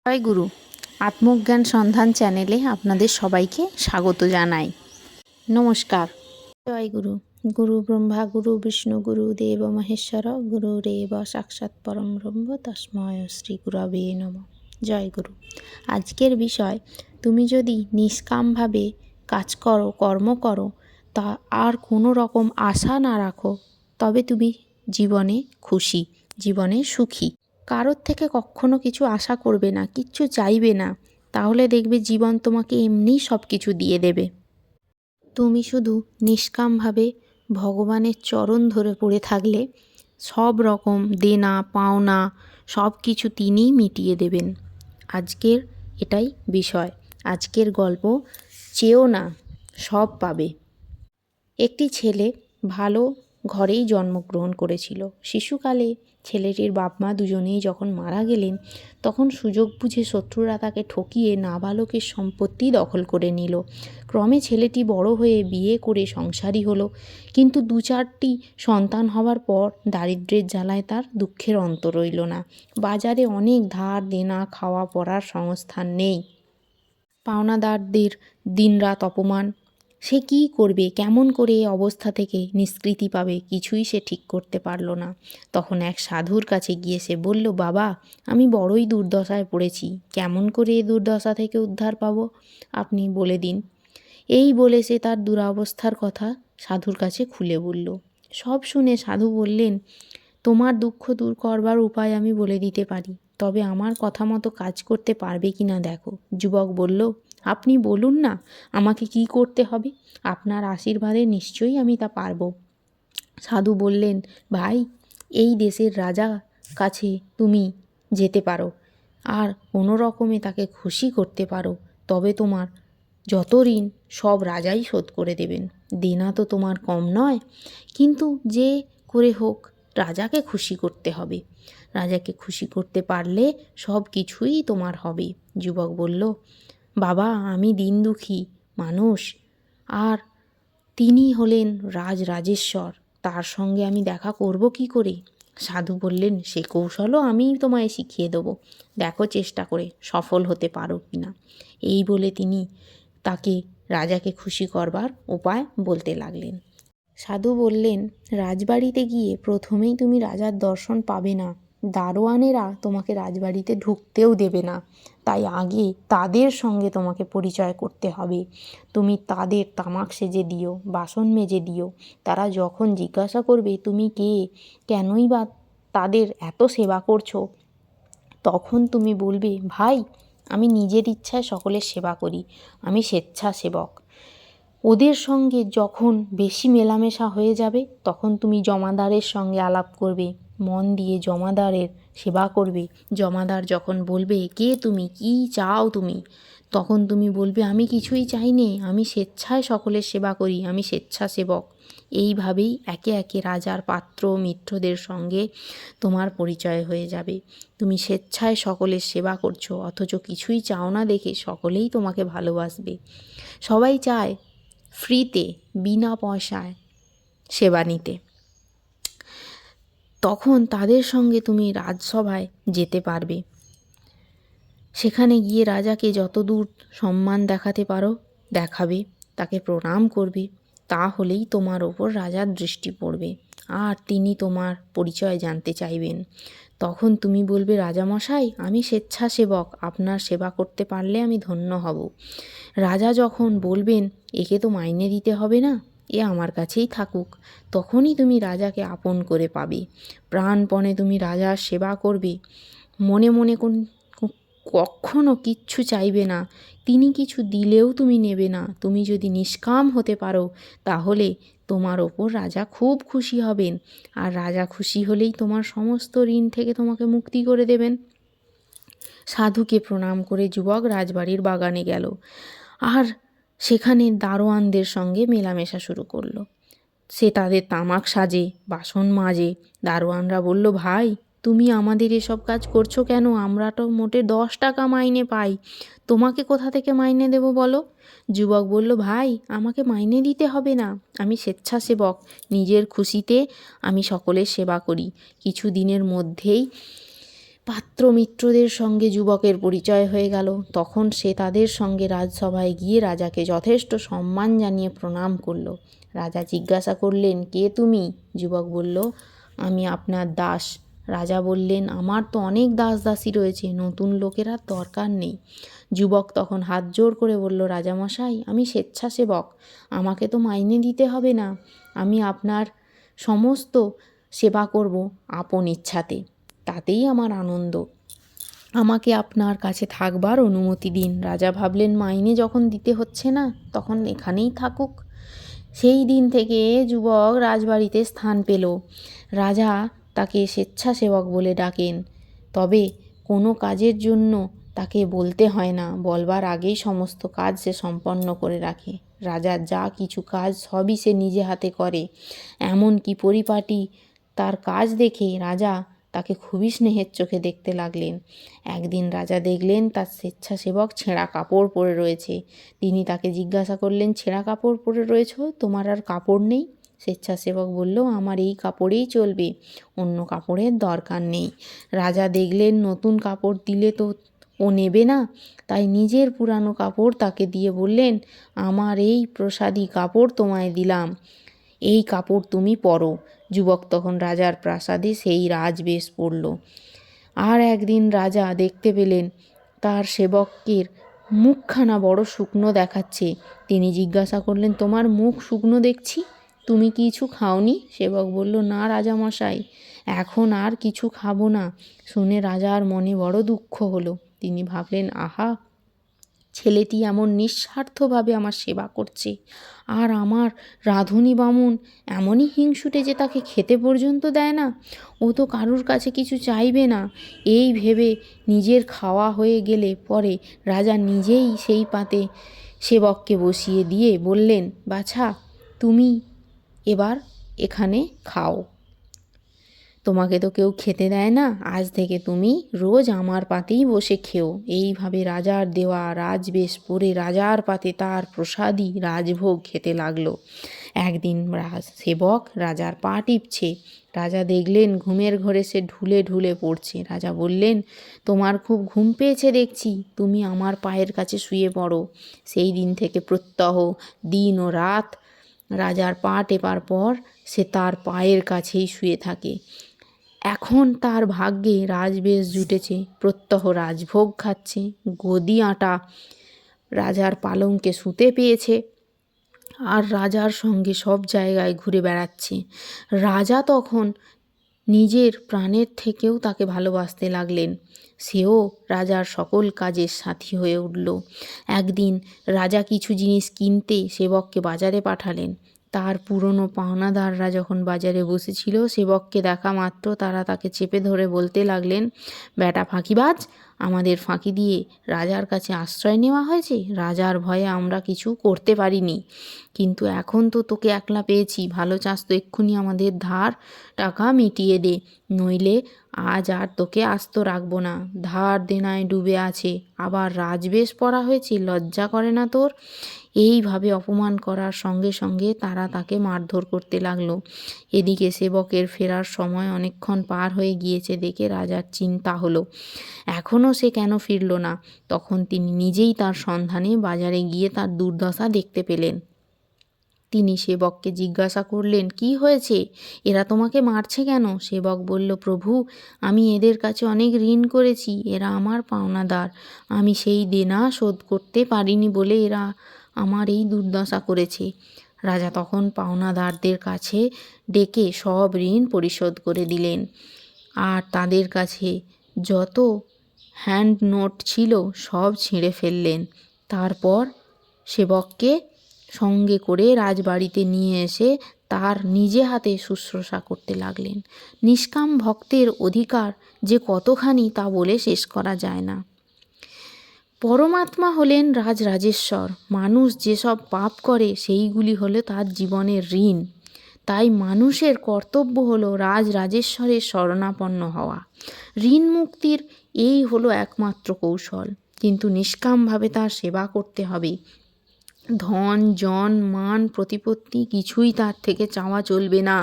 জয় গুরু। আত্মজ্ঞান সন্ধান চ্যানেলে আপনাদের সবাইকে স্বাগত জানাই। নমস্কার। জয় গুরু। গুরু ব্রহ্মা গুরু বিষ্ণু গুরু দেব মহেশ্বর গুরুরেব সাক্ষাৎ পরম ব্রহ্ম তস্মৈ শ্রী গুরবে নমঃ। জয় গুরু। আজকের বিষয়, তুমি যদি নিষ্কামভাবে কাজ করো, কর্ম করো, তা আর কোনো রকম আশা না রাখো, তবে তুমি জীবনে খুশি, জীবনে সুখী। কারোর থেকে কখনো কিছু আশা করবে না, কিচ্ছু চাইবে না, তাহলে দেখবে জীবন তোমাকে এমনিই সব কিছু দিয়ে দেবে। তুমি শুধু নিষ্কামভাবে ভগবানের চরণ ধরে পড়ে থাকলে সব রকম দেনা পাওনা সব কিছু তিনিই মিটিয়ে দেবেন। আজকের এটাই বিষয়, আজকের গল্প। চেও না, সব পাবে। একটি ছেলে ভালো ঘরেই জন্মগ্রহণ করেছিল। শিশুকালে ছেলেটির বাপ মা দুজনেই যখন মারা গেলেন, তখন সুযোগ বুঝে শত্রুরা তাকে ঠকিয়ে নাবালকের সম্পত্তি দখল করে নিল। ক্রমে ছেলেটি বড় হয়ে বিয়ে করে সংসারী হলো, কিন্তু 2-4টি সন্তান হওয়ার পর দারিদ্র্যের জ্বালায় তার দুঃখের অন্ত রইল না। বাজারে অনেক ধার দেনা, খাওয়া পড়ার সংস্থান নেই, পাওনাদারদের দিনরাত অপমান। সে কী করবে, কেমন করে এ অবস্থা থেকে নিষ্কৃতি পাবে, কিছুই সে ঠিক করতে পারল না। তখন এক সাধুর কাছে গিয়ে সে বলল, বাবা, আমি বড়ই দুর্দশায় পড়েছি, কেমন করে এ দুর্দশা থেকে উদ্ধার পাব, আপনি বলে দিন। এই বলে সে তার দুরবস্থার কথা সাধুর কাছে খুলে বলল। সব শুনে সাধু বললেন, তোমার দুঃখ দূর করবার উপায় আমি বলে দিতে পারি, তবে আমার কথা মতো কাজ করতে পারবে কি না দেখো। যুবক বলল, আপনি বলুন না, আমাকে কি করতে হবে, আপনার আশীর্বাদে নিশ্চয়ই আমি তা পারব। সাধু বললেন, ভাই, এই দেশের রাজা কাছে তুমি যেতে পারো, আর কোনো রকমে তাকে খুশি করতে পারো, তবে তোমার যত ঋণ সব রাজাই শোধ করে দেবেন। দেনা তো তোমার কম নয়, কিন্তু যে করে হোক রাজাকে খুশি করতে হবে। রাজাকে খুশি করতে পারলে সব কিছুই তোমার হবে। যুবক বলল, বাবা, আমি দিন দুঃখী মানুষ, আর তিনি হলেন রাজরাজেশ্বর, তার সঙ্গে আমি দেখা করব কি করে? সাধু বললেন, সে কৌশলও আমি তোমায় শিখিয়ে দেবো, দেখো চেষ্টা করে সফল হতে পারো কি না। এই বলে তিনি তাকে রাজাকে খুশি করবার উপায় বলতে লাগলেন। সাধু বললেন, রাজবাড়িতে গিয়ে প্রথমেই তুমি রাজার দর্শন পাবে না, দারোয়ানেরা তোমাকে রাজবাড়িতে ঢুকতেও দেবে না, তাই আগে তাদের সঙ্গে তোমাকে পরিচয় করতে হবে। তুমি তাদের তামাক সেজে দিও, বাসন মেজে দিও। তারা যখন জিজ্ঞাসা করবে তুমি কে, কেনই বা তাদের এত সেবা করছো, তখন তুমি বলবে, ভাই, আমি নিজের ইচ্ছায় সকলের সেবা করি, আমি স্বেচ্ছাসেবক। ওদের সঙ্গে যখন বেশি মেলামেশা হয়ে যাবে, তখন তুমি জমাদারের সঙ্গে আলাপ করবে, মন দিয়ে জমাদারের সেবা করবে। জমাদার যখন বলবে, কে তুমি, কি চাও তুমি, তখন তুমি বলবে, আমি কিছুই চাই নে, আমি স্বেচ্ছায় সকলের সেবা করি, আমি স্বেচ্ছাসেবক। এইভাবেই একে একে রাজার পাত্র মিত্রদের সঙ্গে তোমার পরিচয় হয়ে যাবে। তুমি স্বেচ্ছায় সকলের সেবা করছো, অথচ কিছুই চাও না দেখে সকলেই তোমাকে ভালোবাসবে। সবাই চায় ফ্রিতে, বিনা পয়সায় সেবা নিতে। তখন তাদের সঙ্গে তুমি রাজসভায় যেতে পারবে। সেখানে গিয়ে রাজাকে যতদূর সম্মান দেখাতে পারো দেখাবে, তাকে প্রণাম করবে, তাহলেই তোমার ওপর রাজার দৃষ্টি পড়বে, আর তিনি তোমার পরিচয় জানতে চাইবেন। তখন তুমি বলবে, রাজামশাই, আমি স্বেচ্ছাসেবক, আপনার সেবা করতে পারলে আমি ধন্য হব। রাজা যখন বলবেন, একে তো মাইনে দিতে হবে না, এ আমার কাছেই থাকুক, তখনই তুমি রাজাকে আপন করে পাবে। প্রাণপণে তুমি রাজার সেবা করবে, মনে মনে কখনো কিচ্ছু চাইবে না, তিনি কিছু দিলেও তুমি নেবে না। তুমি যদি নিষ্কাম হতে পারো, তাহলে তোমার ওপর রাজা খুব খুশি হবেন, আর রাজা খুশি হলেই তোমার সমস্ত ঋণ থেকে তোমাকে মুক্তি করে দেবেন। সাধুকে প্রণাম করে যুবক রাজবাড়ির বাগানে গেল, আর সেখানে দারোয়ানদের সঙ্গে মেলামেশা শুরু করলো। সে তাদের তামাক সাজে, বাসন মাজে। দারোয়ানরা বলল, ভাই, তুমি আমাদের এসব কাজ করছো কেন? আমরা তো মোটে 10 টাকা মাইনে পাই, তোমাকে কোথা থেকে মাইনে দেব বলো? যুবক বলল, ভাই, আমাকে মাইনে দিতে হবে না, আমি স্বেচ্ছাসেবক, নিজের খুশিতে আমি সকলের সেবা করি। কিছু দিনের মধ্যেই পাত্রমিত্রদের সঙ্গে যুবকের পরিচয় হয়ে গেল। তখন সে তাদের সঙ্গে রাজসভায় গিয়ে রাজাকে যথেষ্ট সম্মান জানিয়ে প্রণাম করল। রাজা জিজ্ঞাসা করলেন, কে তুমি? যুবক বলল, আমি আপনার দাস। রাজা বললেন, আমার তো অনেক দাস দাসী রয়েছে, নতুন লোকের আর দরকার নেই। যুবক তখন হাত জোড় করে বলল, রাজামশাই, আমি স্বেচ্ছাসেবক, আমাকে তো মাইনে দিতে হবে না, আমি আপনার সমস্ত সেবা করব আপন ইচ্ছাতে, তাতেই আমার আনন্দ, আমাকে আপনার কাছে থাকবার অনুমতি দিন। রাজা ভাবলেন, মাইনে যখন দিতে হচ্ছে না তখন এখানেই থাকুক। সেই দিন থেকে যুবক রাজবাড়িতে স্থান পেল। রাজা তাকে স্বেচ্ছাসেবক বলে ডাকেন। তবে কোনো কাজের জন্য তাকে বলতে হয় না, বলবার আগেই সমস্ত কাজ সে সম্পন্ন করে রাখে। রাজার যা কিছু কাজ সবই সে নিজে হাতে করে। এমনকি পরিপাটি তার কাজ দেখে রাজা তাকে খুবই স্নেহের চোখে দেখতে লাগলেন। একদিন রাজা দেখলেন তার স্বেচ্ছাসেবক ছেঁড়া কাপড় পরে রয়েছে। তিনি তাকে জিজ্ঞাসা করলেন, ছেঁড়া কাপড় পরে রয়েছ, তোমার আর কাপড় নেই? স্বেচ্ছাসেবক বলল, আমার এই কাপড়েই চলবে, অন্য কাপড়ের দরকার নেই। রাজা দেখলেন নতুন কাপড় দিলে তো ও নেবে না, তাই নিজের পুরানো কাপড় তাকে দিয়ে বললেন, আমার এই প্রসাদী কাপড় তোমায় দিলাম, এই কাপড় তুমি পরো। যুবক তখন রাজার প্রাসাদে সেই রাজবেশ পরল। আর একদিন রাজা দেখতে পেলেন তার সেবকের মুখখানা বড় শুকনো দেখাচ্ছে। তিনি জিজ্ঞাসা করলেন, তোমার মুখ শুকনো দেখছি, তুমি কিছু খাওনি? সেবক বলল, না রাজামশাই, এখন আর কিছু খাবো না। শুনে রাজার মনে বড় দুঃখ হলো। তিনি ভাবলেন, আহা, ছেলেটি এমন নিঃস্বার্থভাবে আমার সেবা করছে, আর আমার রাঁধুনি বামুন এমনই হিংসুটে যে তাকে খেতে পর্যন্ত দেয় না, ও তো কারুর কাছে কিছু চাইবে না। এই ভেবে নিজের খাওয়া হয়ে গেলে পরে রাজা নিজেই সেই পাতে সেবককে বসিয়ে দিয়ে বললেন, বাছা, তুমি এবার এখানে খাও, তোমাকে তো কেউ খেতে দেয় না, আজ থেকে তুমি রোজ আমার পাতেই বসে খেও। এইভাবে রাজার দেওয়া রাজবেশ পরে রাজার পাতে তার প্রসাদী রাজভোগ খেতে লাগলো। একদিন সেবক রাজার পা টিপছে। রাজা দেখলেন ঘুমের ঘরে সে ঢুলে ঢুলে পড়ছে। রাজা বললেন, তোমার খুব ঘুম পেয়েছে দেখছি, তুমি আমার পায়ের কাছে শুয়ে পড়ো। সেই দিন থেকে প্রত্যহ দিন ও রাত রাজার পা টেপার পর সে তার পায়ের কাছেই শুয়ে থাকে। এখন তার ভাগ্যে রাজবেশ জুটেছে, প্রত্যহ রাজভোগ খাচ্ছে, গদি আটা রাজার পালঙ্কে শুতে পেয়েছে, আর রাজার সঙ্গে সব জায়গায় ঘুরে বেড়াচ্ছে। রাজা তখন নিজের প্রাণের থেকেও তাকে ভালোবাসতে লাগলেন। সেও রাজার সকল কাজের সাথী হয়ে উঠল। একদিন রাজা কিছু জিনিস কিনতে সেবককে বাজারে পাঠালেন। তার পুরনো পাওনাদাররা যখন বাজারে বসেছিল, সেবককে দেখা মাত্র তারা তাকে চেপে ধরে বলতে লাগলেন, বেটা ফাঁকিবাজ, আমাদের ফাঁকি দিয়ে রাজার কাছে আশ্রয় নেওয়া হয়েছে, রাজার ভয়ে আমরা কিছু করতে পারিনি, কিন্তু এখন তো তোকে একলা পেয়েছি, ভালো চাস তো এক্ষুনি আমাদের ধার টাকা মিটিয়ে দে, নইলে আজ আর তোকে আস্ত রাখবো না। ধার দেনায় ডুবে আছে, আবার রাজবেশ পরা হয়েছে, লজ্জা করে না তোর? এইভাবে অপমান করার সঙ্গে সঙ্গে তারা তাকে মারধর করতে লাগলো। এদিকে সেবকের ফেরার সময় অনেকক্ষণ পার হয়ে গিয়েছে দেখে রাজার চিন্তা হলো, এখনও সে কেন ফিরল না। তখন তিনি নিজেই তার সন্ধানে বাজারে গিয়ে তার দুর্দশা দেখতে পেলেন। তিনি সেবককে জিজ্ঞাসা করলেন, কি হয়েছে, এরা তোমাকে মারছে কেন? সেবক বলল, প্রভু, আমি এদের কাছে অনেক ঋণ করেছি, এরা আমার পাওনাদার, আমি সেই দেনা শোধ করতে পারিনি বলে এরা আমার এই দুর্দশা করেছে। রাজা তখন পাওনাদারদের কাছে ডেকে সব ঋণ পরিশোধ করে দিলেন, আর তাদের কাছে যত হ্যান্ড নোট ছিল সব ছিঁড়ে ফেললেন। তারপর সেবককে সঙ্গে করে রাজবাড়িতে নিয়ে এসে তার নিজে হাতে শুশ্রূষা করতে লাগলেন। নিষ্কাম ভক্তের অধিকার যে কতখানি তা বলে শেষ করা যায় না। পরমাত্মা হলেন রাজরাজেশ্বর। মানুষ যেসব পাপ করে সেইগুলি হলো তার জীবনের ঋণ। তাই মানুষের কর্তব্য হলো রাজরাজেশ্বরের শরণাপন্ন হওয়া। ঋণ মুক্তির এই হলো একমাত্র কৌশল, কিন্তু নিষ্কামভাবে তার সেবা করতে হবে। ধন জন মান প্রতিপত্তি কিছুই তার থেকে চাওয়া চলবে না।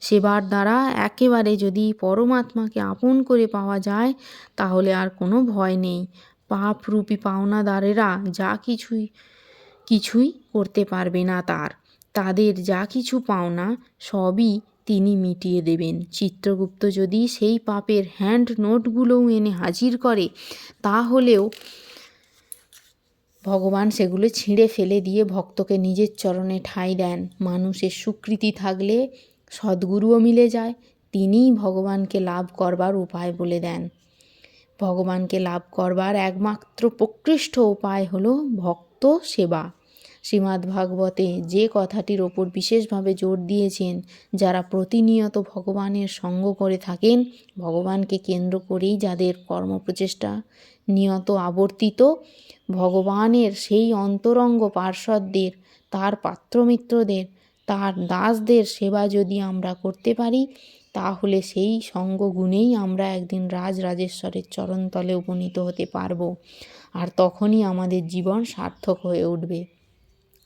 সেবার দ্বারা একেবারে যদি পরমাত্মাকে আপন করে পাওয়া যায় তাহলে আর কোনো ভয় নেই। পাপরূপী পাওনাদারেরা যা কিছুই করতে পারবে না তাদের যা কিছু পাওনা সবই তিনি মিটিয়ে দেবেন। চিত্রগুপ্ত যদি সেই পাপের হ্যান্ড নোটগুলোও এনে হাজির করে তাহলেও ভগবান সেগুলো ছিঁড়ে ফেলে দিয়ে ভক্তকে নিজের চরণে ঠাঁই দেন। মানুষের সুকৃতি থাকলে সদ্গুরুও মিলে যায়, তিনিই ভগবানকে লাভ করবার উপায় বলে দেন। ভগবানকে লাভ করবার একমাত্র প্রকৃষ্ট উপায় হলো ভক্ত সেবা। শ্রীমদ্ ভাগবতে যে কথাটির ওপর বিশেষভাবে জোর দিয়েছেন, যারা প্রতিনিয়ত ভগবানের সঙ্গ করে থাকেন, ভগবানকে কেন্দ্র করেই যাদের কর্মপ্রচেষ্টা নিয়ত আবর্তিত, ভগবানের সেই অন্তরঙ্গ পার্ষদদের, তার পাত্রমিত্রদের, তার দাসদের সেবা যদি আমরা করতে পারি তাহলে সেই সঙ্গ গুণেই আমরা একদিন রাজরাজেশ্বরের চরণতলে উপনীত হতে পারবো। আর তখনই আমাদের জীবন সার্থক হয়ে উঠবে।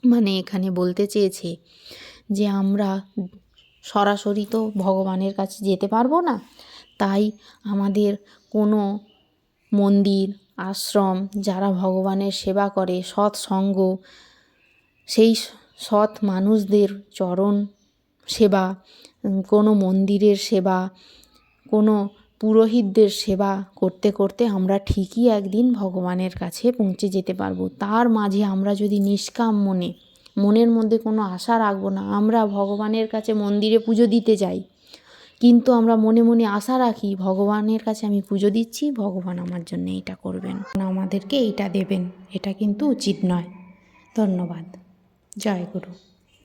মানে এখানে বলতে চেয়েছে যে আমরা সরাসরি তো ভগবানের কাছে যেতে পারবো না, তাই আমাদের কোনো মন্দির, আশ্রম, যারা ভগবানের সেবা করে, সৎসঙ্গ, সেই সৎ মানুষদের চরণ সেবা, কোনো মন্দিরের সেবা, কোনো পুরোহিতদের সেবা করতে করতে আমরা ঠিকই একদিন ভগবানের কাছে পৌঁছে যেতে পারবো। তার মাঝে আমরা যদি নিষ্কাম মনের মধ্যে কোনো আশা রাখবো না, আমরা ভগবানের কাছে মন্দিরে পুজো দিতে যাই কিন্তু আমরা মনে মনে আশা রাখি ভগবানের কাছে আমি পুজো দিচ্ছি, ভগবান আমার জন্য এটা করবেন, আমাদেরকে এইটা দেবেন, এটা কিন্তু উচিত নয়। ধন্যবাদ। জয় গুরু।